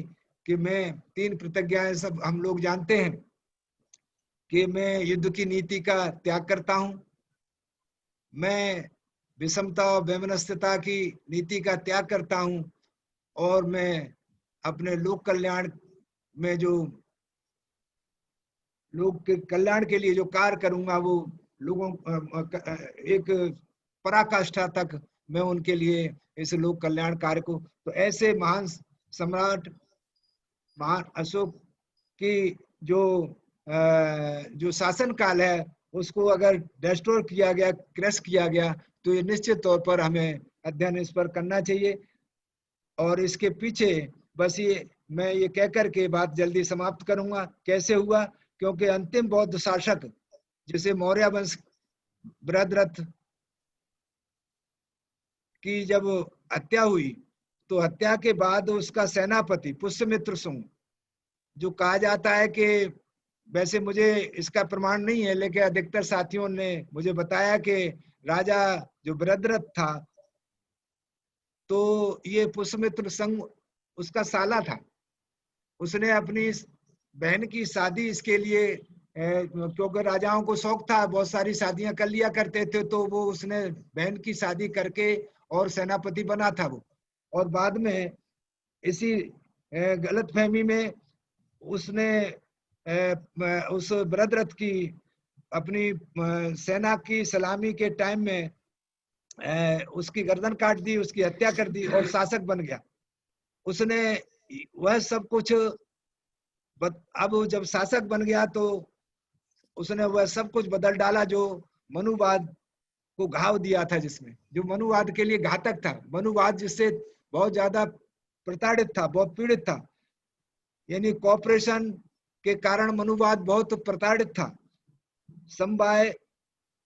कि मैं 3 प्रतिज्ञाएं सब हम लोग जानते हैं कि मैं युद्ध की नीति का त्याग करता हूं, मैं विषमता और वैमनस्यता की नीति का त्याग करता हूं, और मैं अपने लोक कल्याण में जो लोग के कल्याण के लिए जो कार्य करूंगा वो लोगों एक पराकाष्ठा तक मैं उनके लिए इस लोक कल्याण कार्य को। तो ऐसे महान सम्राट महान अशोक की जो शासन काल है उसको अगर डिस्ट्रॉय किया गया, क्रश किया गया, तो ये निश्चित तौर पर हमें अध्ययन इस पर करना चाहिए। और इसके पीछे बस ये मैं ये कहकर के बात जल्दी समाप्त करूंगा। कैसे हुआ? क्योंकि अंतिम बौद्ध शासक जिसे मौर्य वंश बृहद्रथ की जब हत्या हुई, तो हत्या के बाद उसका सेनापति पुष्यमित्र सुंग, जो कहा जाता है कि वैसे मुझे इसका प्रमाण नहीं है, लेकिन अधिकतर साथियों ने मुझे बताया कि राजा जो बृहद्रथ था, तो ये पुष्यमित्र संग उसका साला था। उसने अपनी बहन की शादी इसके लिए, क्योंकि राजाओं को शौक था, बहुत सारी शादियां कर लिया करते थे, तो वो उसने बहन की शादी करके और सेनापति बना था वो। और बाद में इसी गलतफहमी में उसने उस बृहद्रथ की अपनी सेना की सलामी के टाइम में उसकी गर्दन काट दी, उसकी हत्या कर दी और शासक बन गया। उसने वह सब कुछ अब जब शासक बन गया तो उसने वह सब कुछ बदल डाला जो मनुवाद को घाव दिया था, जिसमें जो मनुवाद के लिए घातक था। मनुवाद जिससे बहुत ज्यादा प्रताड़ित था, बहुत पीड़ित था, यानी कॉपरेशन के कारण मनुवाद बहुत प्रताड़ित था। समवाय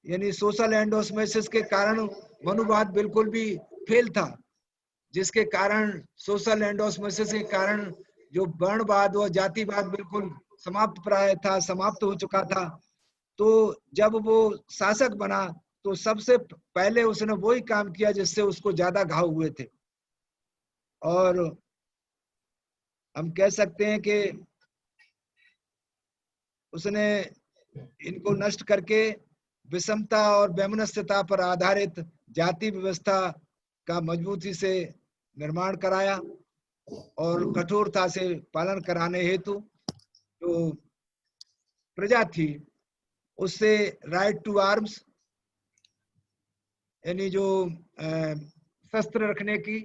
यानी सोशल एंडोस्मोसिस के कारण मनुवाद बिल्कुल भी फेल था, जिसके कारण सोशल एंडोस्मोसिस के कारण जो वर्णवाद और जातिवाद बिल्कुल समाप्त प्राय था, समाप्त हो चुका था। तो जब वो शासक बना तो सबसे पहले उसने वही काम किया जिससे उसको ज्यादा घाव हुए थे। और हम कह सकते हैं कि उसने इनको नष्ट करके विषमता और वैमनस्यता पर आधारित जाति व्यवस्था का मजबूती से निर्माण कराया और कठोरता से पालन कराने हेतु जो प्रजा थी उससे राइट टू आर्म्स यानी जो शस्त्र रखने की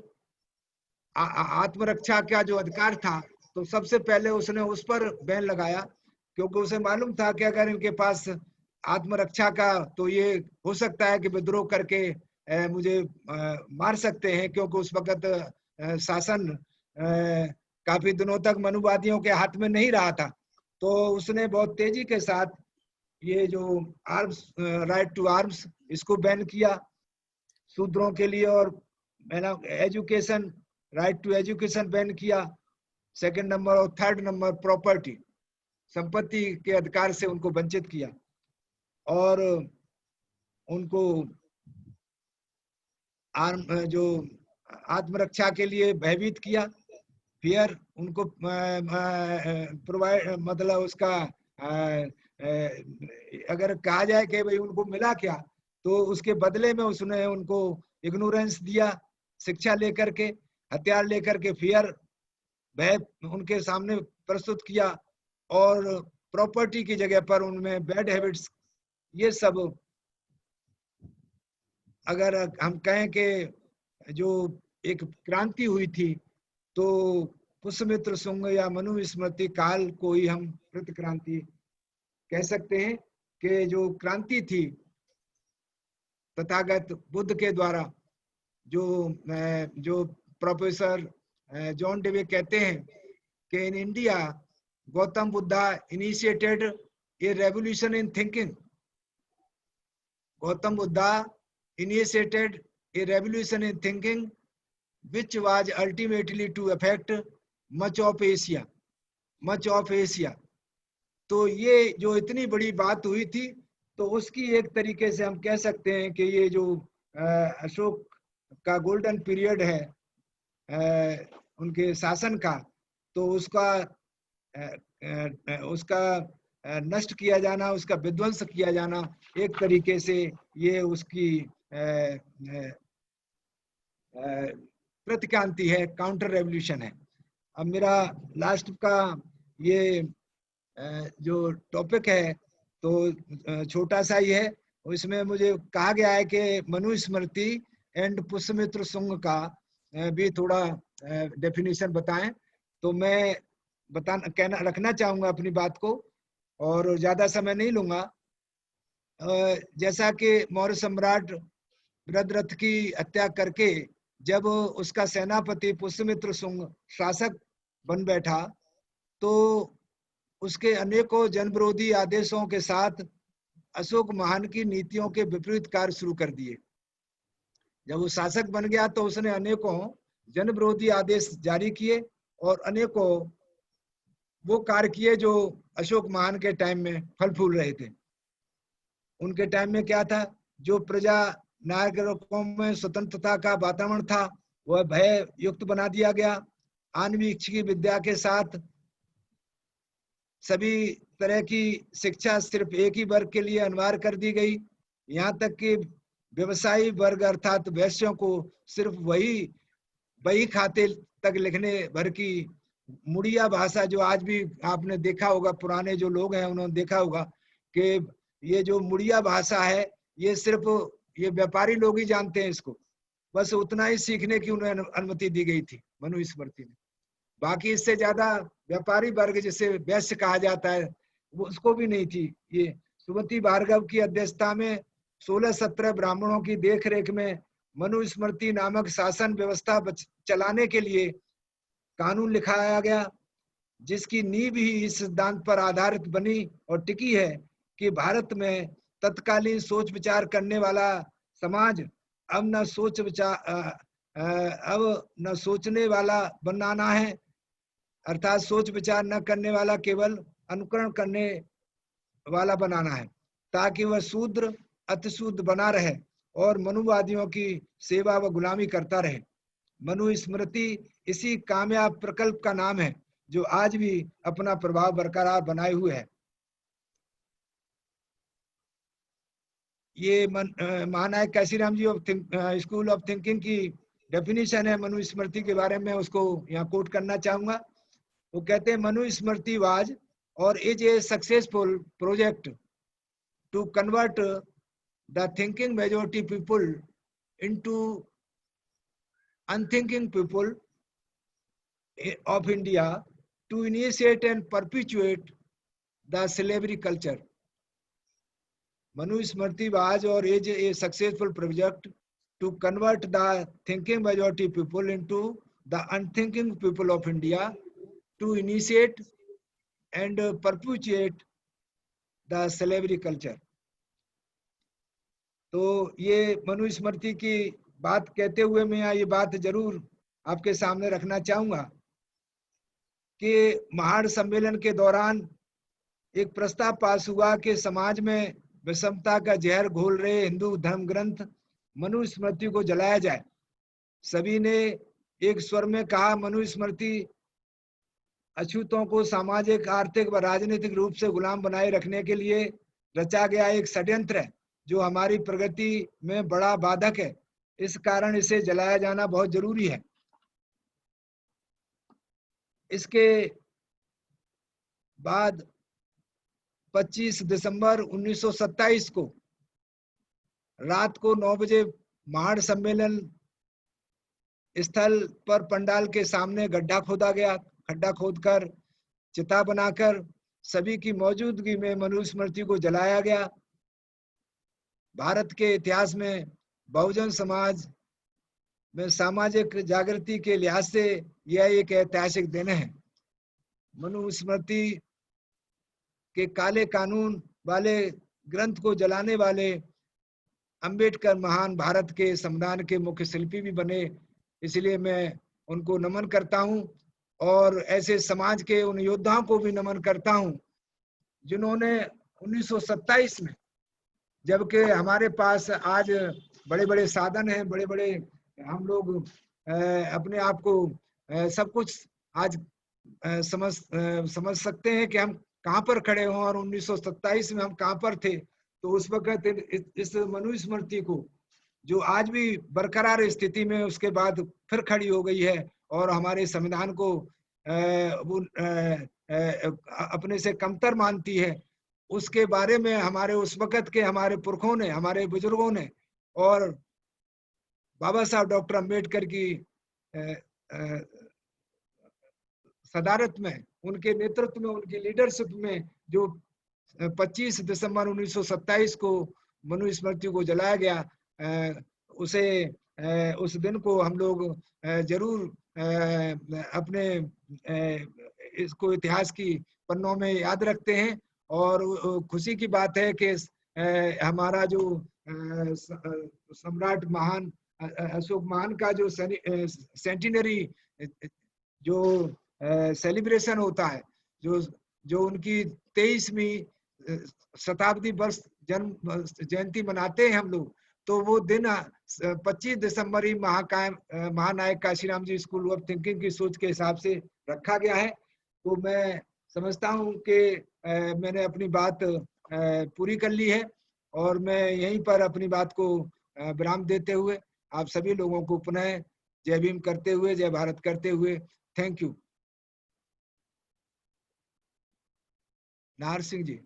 आत्मरक्षा का जो अधिकार था, तो सबसे पहले उसने उस पर बैन लगाया, क्योंकि उसे मालूम था कि अगर इनके पास आत्मरक्षा का, तो ये हो सकता है कि विद्रोह करके मुझे मार सकते हैं, क्योंकि उस वक्त शासन काफी दिनों तक मनुवादियों के हाथ में नहीं रहा था। तो उसने बहुत तेजी के साथ ये जो आर्म्स, राइट टू आर्म्स, इसको बैन किया शूद्रों के लिए। और education, right to education ban किया, सेकंड नंबर। और थर्ड नंबर प्रॉपर्टी, संपत्ति के अधिकार से उनको वंचित किया और उनको जो आत्मरक्षा के लिए भयभीत किया, फियर उनको प्रोवाइड, मतलब उसका अगर कहा जाए कि भाई उनको मिला क्या, तो उसके बदले में उसने उनको इग्नोरेंस दिया, शिक्षा लेकर के, हथियार लेकर के फियर, भय उनके सामने प्रस्तुत किया, और प्रॉपर्टी की जगह पर उनमें बैड हैबिट्स, ये सब अगर हम कहें कि जो एक क्रांति हुई थी, तो पुष्यमित्र शुंग या मनु स्मृति काल को ही हम प्रतिक्रांति कह सकते हैं। कि जो क्रांति थी तथागत बुद्ध के द्वारा, जो प्रोफेसर जॉन डेवे कहते हैं कि in India Gautam Buddha initiated A revolution in thinking. Gautam Buddha initiated a revolution in thinking which was ultimately to affect much of Asia। तो ये जो इतनी बड़ी बात हुई थी, तो उसकी एक तरीके से हम कह सकते हैं कि ये जो अशोक का गोल्डन पीरियड है उनके शासन का, तो उसका नष्ट किया जाना, उसका विध्वंस किया जाना, एक तरीके से ये उसकी प्रतिक्रांति है, काउंटर रेवोल्यूशन है। अब मेरा लास्ट का ये जो टॉपिक है तो छोटा सा ही है, इसमें मुझे कहा गया है कि मनुस्मृति एंड पुष्यमित्र शुंग का भी थोड़ा डेफिनेशन बताएं। तो मैं रखना चाहूंगा अपनी बात को और ज्यादा समय नहीं लूंगा। जैसा कि मौर्य सम्राट बृहद्रथ की हत्या करके जब उसका सेनापति पुष्यमित्र शुंग शासक बन बैठा, तो उसके अनेकों जनविरोधी आदेशों के साथ अशोक महान की नीतियों के विपरीत कार्य शुरू कर दिए। जब वो शासक बन गया तो उसने अनेकों जनविरोधी आदेश जारी किए और अनेकों वो कार्य किए जो अशोक महान के टाइम में फल फूल रहे थे। उनके टाइम में क्या था, जो प्रजा नागरिकों में स्वतंत्रता का वातावरण था वह भय युक्त बना दिया गया। आन्वीक्षिकी विद्या के साथ सभी तरह की शिक्षा सिर्फ एक ही वर्ग के लिए अनिवार्य कर दी गई। यहाँ तक कि व्यवसायी वर्ग अर्थात वैश्यों को सिर्फ वही खाते तक लिखने भर की मुड़िया भाषा, जो आज भी आपने देखा होगा, पुराने जो लोग हैं उन्होंने देखा होगा कि ये जो मुड़िया भाषा है ये सिर्फ ये व्यापारी लोग ही जानते हैं इसको, बस उतना ही सीखने की उन्हें अनुमति दी गई थी मनुस्मृति में। बाकी इससे ज्यादा व्यापारी वर्ग जिसे वैश्य कहा जाता है वो उसको भी नहीं थी। ये सुमति भार्गव की अध्यक्षता में 16-17 ब्राह्मणों की देखरेख में मनुस्मृति नामक शासन व्यवस्था चलाने के लिए कानून लिखाया गया, जिसकी नींव ही इस सिद्धांत पर आधारित बनी और टिकी है कि भारत में तत्कालीन सोच विचार करने वाला समाज अब न सोचने वाला बनाना है, अर्थात सोच विचार न करने वाला केवल अनुकरण करने वाला बनाना है, ताकि वह शूद्र अतिशूद्र बना रहे और मनुवादियों की सेवा व गुलामी करता रहे। मनुस्मृति इसी कामयाब प्रकल्प का नाम है जो आज भी अपना प्रभाव बरकरार बनाए हुए है। ये महानायक Kashiram ji school of thinking की डेफिनेशन है मनुस्मृति के बारे में, उसको यहाँ कोट करना चाहूंगा। वो कहते हैं Manusmriti was or is a successful project to convert the thinking majority people into unthinking people of India to initiate and perpetuate the slavery culture. Manusmriti was or is a successful project to convert the thinking majority people into the unthinking people of India to initiate and perpetuate the slavery culture. तो ये मनुस्मृति की बात कहते हुए मैं ये बात जरूर आपके सामने रखना चाहूंगा कि महाड़ सम्मेलन के दौरान एक प्रस्ताव पास हुआ कि समाज में विषमता का जहर घोल रहे हिंदू धर्म ग्रंथ मनुस्मृति को जलाया जाए। सभी ने एक स्वर में कहा मनुस्मृति अछूतों को सामाजिक आर्थिक व राजनीतिक रूप से गुलाम बनाए रखने के लिए रचा गया एक षड्यंत्र है जो हमारी प्रगति में बड़ा बाधक है, इस कारण इसे जलाया जाना बहुत जरूरी है। इसके बाद 25 दिसंबर 1927 को रात को 9 बजे महाड़ सम्मेलन स्थल पर पंडाल के सामने गड्ढा खोदा गया। खड्डा खोदकर चिता बनाकर सभी की मौजूदगी में मनुस्मृति को जलाया गया। भारत के इतिहास में बहुजन समाज में सामाजिक जागृति के लिहाज से यह एक ऐतिहासिक दिन है। मनुस्मृति के काले कानून वाले ग्रंथ को जलाने वाले अंबेडकर महान भारत के संविधान के मुख्य शिल्पी भी बने, इसलिए मैं उनको नमन करता हूं और ऐसे समाज के उन योद्धाओं को भी नमन करता हूं जिन्होंने 1927 में जबकि हमारे पास आज बड़े बड़े साधन हैं, बड़े बड़े हम लोग अपने आप को सब कुछ आज समझ सकते हैं कि हम कहाँ पर खड़े हों और 1927 में हम कहाँ पर थे। तो उस वक्त इस मनुस्मृति को जो आज भी बरकरार स्थिति में उसके बाद फिर खड़ी हो गई है और हमारे संविधान को वो अपने से कमतर मानती है, उसके बारे में हमारे उस वक्त के हमारे पुरखों ने, हमारे बुजुर्गों ने और बाबा साहब डॉक्टर अम्बेडकर की सदारत में, उनके नेतृत्व में, उनकी लीडरशिप में जो 25 दिसंबर 1927 को मनुस्मृति को जलाया गया, उस दिन को हम लोग जरूर अपने इसको इतिहास की पन्नों में याद रखते हैं। और खुशी की बात है कि हमारा जो सम्राट महान अशोक महान का जो सेंटिनरी जो सेलिब्रेशन होता है, जो उनकी 23वीं शताब्दी वर्ष जन्म जयंती मनाते हैं हम लोग, तो वो दिन 25 दिसंबर ही महानायक Kashiram ji school of thinking की सोच के हिसाब से रखा गया है। तो मैं समझता हूँ कि मैंने अपनी बात पूरी कर ली है और मैं यहीं पर अपनी बात को विराम देते हुए आप सभी लोगों को पुनः जय भीम करते हुए, जय भारत करते हुए, thank you. Nahar Singh ji.